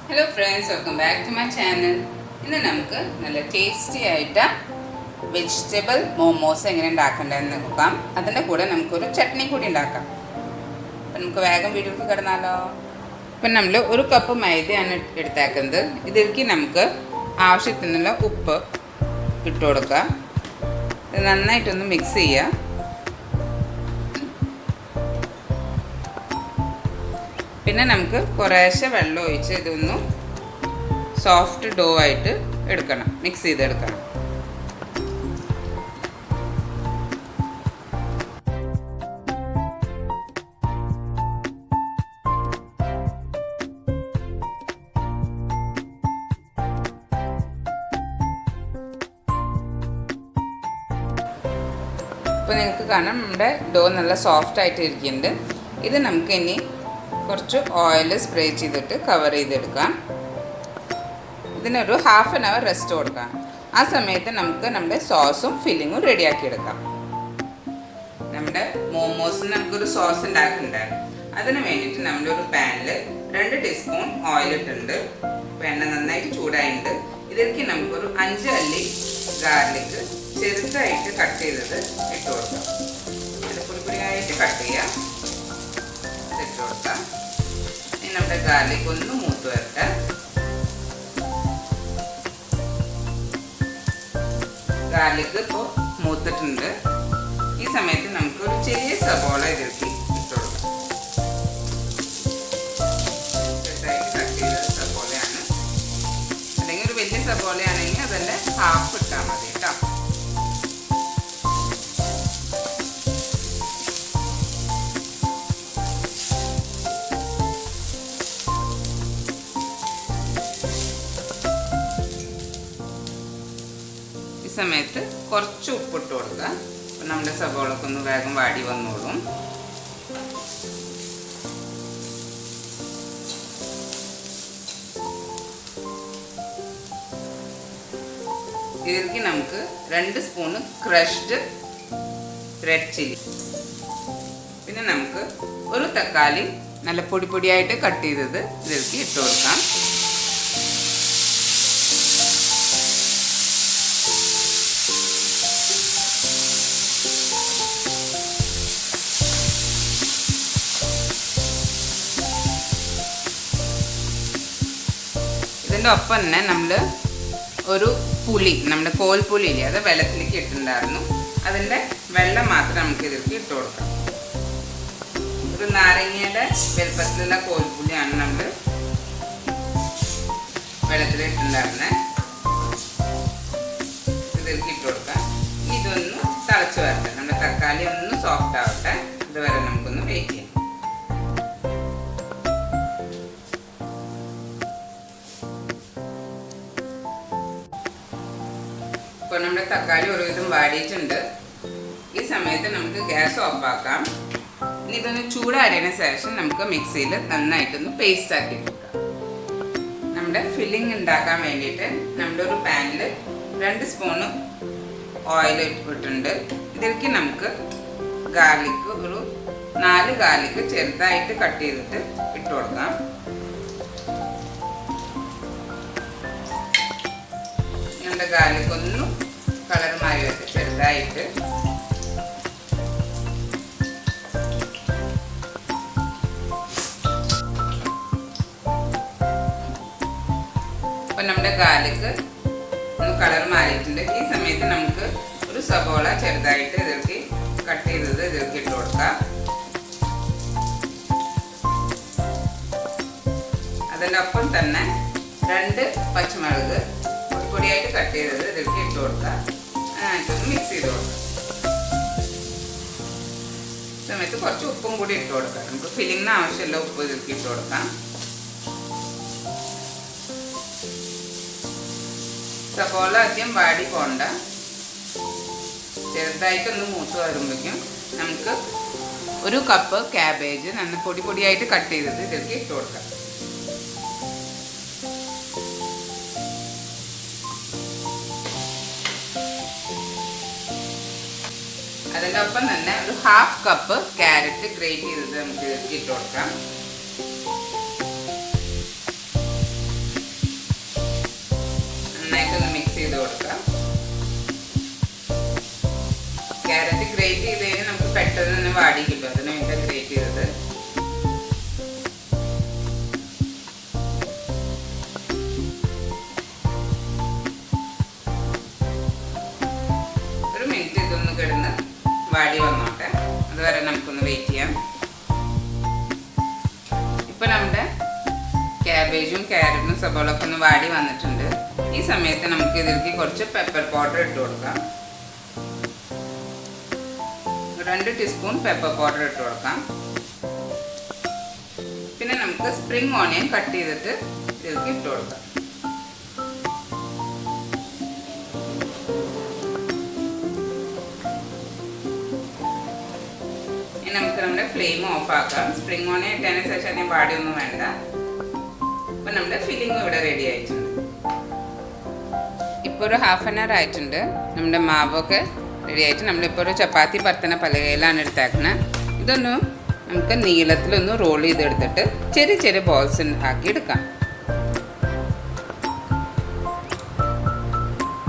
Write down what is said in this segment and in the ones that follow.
Hello friends, welcome back to my channel. ഇന്ന് നമുക്ക് നല്ല ടേസ്റ്റി ആയിട്ട് വെജിറ്റബിൾ മോമോസ് എങ്ങനെ ഉണ്ടാക്കേണ്ടതെന്ന് നോക്കാം. അതിൻ്റെ കൂടെ നമുക്കൊരു ചട്നി കൂടി ഉണ്ടാക്കാം. അപ്പം നമുക്ക് വേഗം വീഡിയോക്ക് കിടന്നാലോ. ഇപ്പം നമ്മൾ ഒരു കപ്പ് മൈദയാണ് എടുത്തേക്കുന്നത്. ഇതിലേക്ക് നമുക്ക് ആവശ്യത്തിനുള്ള ഉപ്പ് ഇട്ട് കൊടുക്കാം. ഇത് നന്നായിട്ടൊന്ന് മിക്സ് ചെയ്യുക. പിന്നെ നമുക്ക് കുറേശ്ശെ വെള്ളം ഒഴിച്ച് ഇതൊന്ന് സോഫ്റ്റ് ഡോ ആയിട്ട് എടുക്കണം, മിക്സ് ചെയ്തെടുക്കണം. ഇപ്പോൾ നിങ്ങൾക്ക് കാണാം നമ്മുടെ ഡോ നല്ല സോഫ്റ്റ് ആയിട്ട് ഇരിക്കുന്നുണ്ട്. ഇത് നമുക്ക് ഇനി കുറച്ച് ഓയിൽ സ്പ്രേ ചെയ്തിട്ട് കവർ ചെയ്തെടുക്കാം. ഇതിനൊരു ഹാഫ് ആൻ അവർ റെസ്റ്റ് കൊടുക്കാം. ആ സമയത്ത് നമുക്ക് നമ്മുടെ സോസും ഫില്ലിങ്ങും റെഡിയാക്കി എടുക്കാം. നമ്മുടെ മോമോസിന് നമുക്കൊരു സോസ് ഉണ്ടാക്കുന്നുണ്ടായിരുന്നു. അതിന് വേണ്ടിയിട്ട് നമ്മളൊരു പാനിൽ 2 ടീസ്പൂൺ ഓയിൽ ഇട്ടിട്ടുണ്ട്. എണ്ണ നന്നായിട്ട് ചൂടായിട്ടുണ്ട്. ഇതിലേക്ക് നമുക്കൊരു 5 അല്ലി ഗാർലിക് ചെറുതായിട്ട് കട്ട് ചെയ്തത് ഇട്ട് കൊടുക്കാം. അത് പൊടിപ്പൊടിയായിട്ട് കട്ട് ചെയ്യാം. ഇട്ട് കൊടുക്കാം. ഇനി നമ്മുടെ ഗാർലിക് ഒന്ന് മൂത്ത് വരട്ടെ. ഗാർലിക് ഇപ്പോൾ മൂത്തിട്ടുണ്ട്. ഈ സമയത്ത് നമുക്ക് ഒരു ചെറിയ സബോള ഇതിലേക്ക് ഇട്ട് കൊടുക്കാം. ചെറുതായിട്ട് കട്ട് ചെയ്ത സബോളയാണ്. അല്ലെങ്കിൽ ഒരു വലിയ സബോളയാണെങ്കിൽ അതിൻ്റെ ഹാഫ് ഇട്ടാൽ മതി കേട്ടോ. ഈ സമയത്ത് കുറച്ച് ഉപ്പിട്ട് കൊടുക്കുക. അപ്പം നമ്മുടെ സബോളൊക്കെ ഒന്ന് വേഗം വാടി വന്നോളും. ഇതിലേക്ക് നമുക്ക് 2 സ്പൂണ് ക്രഷ്ഡ് റെഡ് ചില്ലി, പിന്നെ നമുക്ക് ഒരു തക്കാളി നല്ല പൊടിയായിട്ട് കട്ട് ചെയ്തത് ഇതിലേക്ക് ഇട്ട് കൊടുക്കാം. ഇതിൻ്റെ ഒപ്പം തന്നെ നമ്മൾ ഒരു പുളി, നമ്മുടെ കോൽപ്പുളി ഇല്ലേ, അത് വെള്ളത്തിലേക്ക് ഇട്ടിട്ടുണ്ടായിരുന്നു. അതിൻ്റെ വെള്ളം മാത്രം നമുക്ക് ഇതിലേക്ക് ഇട്ട് കൊടുക്കാം. ഒരു നാരങ്ങയുടെ വലുപ്പത്തിലുള്ള കോൽപ്പുളിയാണ് നമ്മൾ വെള്ളത്തിൽ ഇട്ടിട്ടുണ്ടായിരുന്നത്. ഇതിലേക്ക് ഇട്ട് കൊടുക്കാം. ഇതൊന്ന് തിളച്ച് വരട്ടെ. നമ്മുടെ തക്കാളി ഒന്ന് സോഫ്റ്റ് ആവട്ടെ. ഇതുവരെ നമുക്കൊന്ന് വെയിറ്റ് ചെയ്യാം. ഇപ്പോൾ നമ്മുടെ തക്കാളി ഒരുവിധം വാടിയിട്ടുണ്ട്. ഈ സമയത്ത് നമുക്ക് ഗ്യാസ് ഓഫ് ആക്കാം. ഇനി ഇതൊന്ന് ചൂടാറിയതിന് ശേഷം നമുക്ക് മിക്സിയിൽ നന്നായിട്ടൊന്ന് പേസ്റ്റ് ആക്കി കൊടുക്കാം. നമ്മുടെ ഫില്ലിങ് ഉണ്ടാക്കാൻ വേണ്ടിയിട്ട് നമ്മുടെ ഒരു പാനിൽ 2 സ്പൂണ് ഓയിൽ ഇട്ടിട്ടുണ്ട്. ഇതിലേക്ക് നമുക്ക് ഗാർലിക്ക് ഒരു 4 ഗാർലിക്ക് ചെറുതായിട്ട് കട്ട് ചെയ്തിട്ട് ഇട്ട് കൊടുക്കാം. നമ്മുടെ ഗാർലിക് ഒന്നും കളർ മാറി വരട്ടെ ചെറുതായിട്ട്. അപ്പം നമ്മുടെ ഗാർലിക് ഒന്ന് കളർ മാറിയിട്ടുണ്ട്. ഈ സമയത്ത് നമുക്ക് ഒരു സബോള ചെറുതായിട്ട് ഇതിലേക്ക് കട്ട് ചെയ്തത് ഇതിലേക്ക് ഇട്ട് കൊടുക്കാം. അതിൻ്റെ ഒപ്പം തന്നെ 2 പച്ചമുളക് പൊടിയായിട്ട് കട്ട് ചെയ്തത് ഇതിലേക്ക് ഇട്ട് കൊടുക്കാം. അതിനകത്തൊന്ന് മിക്സ് ചെയ്ത് കൊടുക്കാം. സമയത്ത് കുറച്ച് ഉപ്പും കൂടി ഇട്ട് കൊടുക്കാം. നമുക്ക് ഫില്ലിങ്ങിന് ആവശ്യമുള്ള ഉപ്പ് ഇതിലേക്ക് ഇട്ട് കൊടുക്കാം. സബോള ആദ്യം വാടി പോണ്ട. ചെറുതായിട്ടൊന്ന് മൂത്ത് വരുമ്പോഴേക്കും നമുക്ക് ഒരു കപ്പ് ക്യാബേജ് നന്ന പൊടിയായിട്ട് കട്ട് ചെയ്തത് ഇതിലേക്ക് ഇട്ട് കൊടുക്കാം. അതിൻ്റെ ഒപ്പം തന്നെ ഒരു ഹാഫ് കപ്പ് ക്യാരറ്റ് ഗ്രേറ്റ് ചെയ്തത് നമുക്ക് ഇട്ട് കൊടുക്കാം. വാടി വന്നോട്ടെ. അതുവരെ നമുക്കൊന്ന് വെയിറ്റ് ചെയ്യാം. ഇപ്പോൾ നമ്മുടെ ക്യാബേജും ക്യാരറ്റും സബോളൊക്കെ ഒന്ന് വാടി വന്നിട്ടുണ്ട്. ഈ സമയത്ത് നമുക്ക് ഇതിലേക്ക് കുറച്ച് പെപ്പർ പൗഡർ ഇട്ട് കൊടുക്കാം. 2 ടീസ്പൂൺ പെപ്പർ പൗഡർ ഇട്ട് കൊടുക്കാം. പിന്നെ നമുക്ക് സ്പ്രിംഗ് ഓണിയൻ കട്ട് ചെയ്തിട്ട് ഇതിലേക്ക് ഇട്ട് കൊടുക്കാം. ഇനി നമുക്ക് നമ്മുടെ ഫ്ലെയിം ഓഫ് ആക്കാം. സ്പ്രിംഗ് ഓണിയൻ ഇട്ടതിന് ശേഷം അതിന് പാടിയൊന്നും വേണ്ട. അപ്പം നമ്മുടെ ഫില്ലിങ് ഇവിടെ റെഡി ആയിട്ടുണ്ട്. ഇപ്പോൾ ഒരു ഹാഫ് ആൻ അവർ ആയിട്ടുണ്ട്. നമ്മുടെ മാവൊക്കെ റെഡി ആയിട്ട് നമ്മളിപ്പോൾ ഒരു ചപ്പാത്തി പരത്തണ പലകയിലാണ് എടുത്തേക്കുന്നത്. ഇതൊന്ന് നമുക്ക് നീളത്തിലൊന്ന് റോൾ ചെയ്തെടുത്തിട്ട് ചെറിയ ചെറിയ ബോൾസ് ആക്കി എടുക്കാം.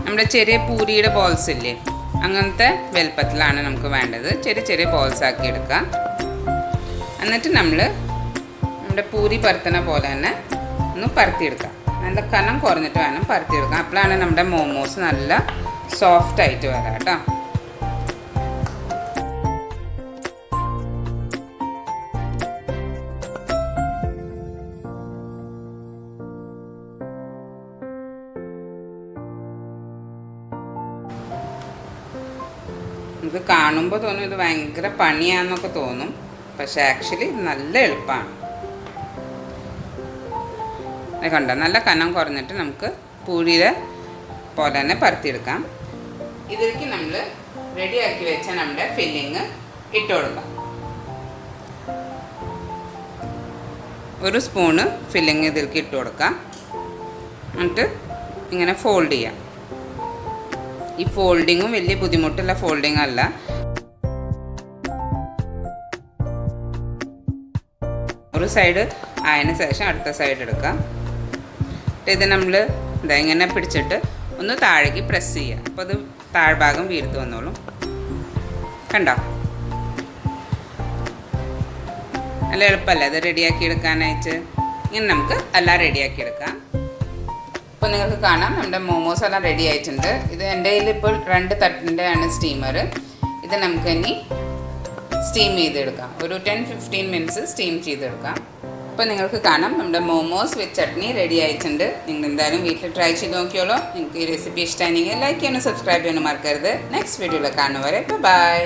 നമ്മുടെ ചെറിയ പൂരിയുടെ ബോൾസ് ഇല്ലേ, അങ്ങനത്തെ വലുപ്പത്തിലാണ് നമുക്ക് വേണ്ടത്. ചെറിയ ചെറിയ ബോൾസ് ആക്കി എടുക്കാം. എന്നിട്ട് നമ്മുടെ പൂരി പരത്തണ പോലെ തന്നെ ഒന്ന് പരത്തിയെടുക്കാം. നല്ല കനം കുറഞ്ഞിട്ട് വേണം പരത്തിയെടുക്കാം. അപ്പോഴാണ് നമ്മുടെ മോമോസ് നല്ല സോഫ്റ്റ് ആയിട്ട് വരാം കേട്ടോ. നമുക്ക് കാണുമ്പോൾ തോന്നും ഇത് ഭയങ്കര പണിയാന്നൊക്കെ തോന്നും. പക്ഷെ ആക്ച്വലി നല്ല എളുപ്പമാണ്. കണ്ടോ, നല്ല കനം കുറഞ്ഞിട്ട് നമുക്ക് പൂരിയുടെ പോലെ തന്നെ പരത്തിയെടുക്കാം. ഇതിലേക്ക് നമ്മൾ റെഡിയാക്കി വെച്ച നമ്മുടെ ഫില്ലിങ് ഇട്ട് കൊടുക്കാം. 1 സ്പൂണ് ഫില്ലിങ് ഇതിലേക്ക് ഇട്ട് കൊടുക്കാം. എന്നിട്ട് ഇങ്ങനെ ഫോൾഡ് ചെയ്യാം. ഈ ഫോൾഡിങ്ങും വലിയ ബുദ്ധിമുട്ടുള്ള ഫോൾഡിങ് അല്ല. ഒരു സൈഡ് ആയതിനു ശേഷം അടുത്ത സൈഡ് എടുക്കാം. ഇത് നമ്മൾ ഇങ്ങനെ പിടിച്ചിട്ട് ഒന്ന് താഴേക്ക് പ്രസ് ചെയ്യുക. അപ്പോൾ അത് താഴ്ഭാഗം വീർത്ത് വന്നോളും. കണ്ടോ, നല്ല എളുപ്പമല്ലേ ഇത് റെഡിയാക്കി എടുക്കാനായിട്ട്. ഇങ്ങനെ നമുക്ക് എല്ലാം റെഡിയാക്കി എടുക്കാം. ഇപ്പോൾ നിങ്ങൾക്ക് കാണാം നമ്മുടെ മോമോസ് എല്ലാം റെഡി ആയിട്ടുണ്ട്. ഇത് എൻ്റെ കയ്യിൽ ഇപ്പോൾ 2 തട്ടിൻ്റെ ആണ് സ്റ്റീമർ. ഇത് നമുക്ക് ഇനി സ്റ്റീം ചെയ്തെടുക്കാം. ഒരു 10-15 മിനിറ്റ്സ് സ്റ്റീം ചെയ്തെടുക്കാം. അപ്പോൾ നിങ്ങൾക്ക് കാണാം നമ്മുടെ മോമോസ് വിത്ത് ചട്നി റെഡി ആയിട്ടുണ്ട്. നിങ്ങൾ എന്തായാലും വീട്ടിൽ ട്രൈ ചെയ്ത് നോക്കിയോളൂ. നിങ്ങൾക്ക് ഈ റെസിപ്പി ഇഷ്ടമായെങ്കിൽ ലൈക്ക് ചെയ്യാനും സബ്സ്ക്രൈബ് ചെയ്യാനും മറക്കരുത്. നെക്സ്റ്റ് വീഡിയോയിൽ കാണുന്നവരെ ബൈ.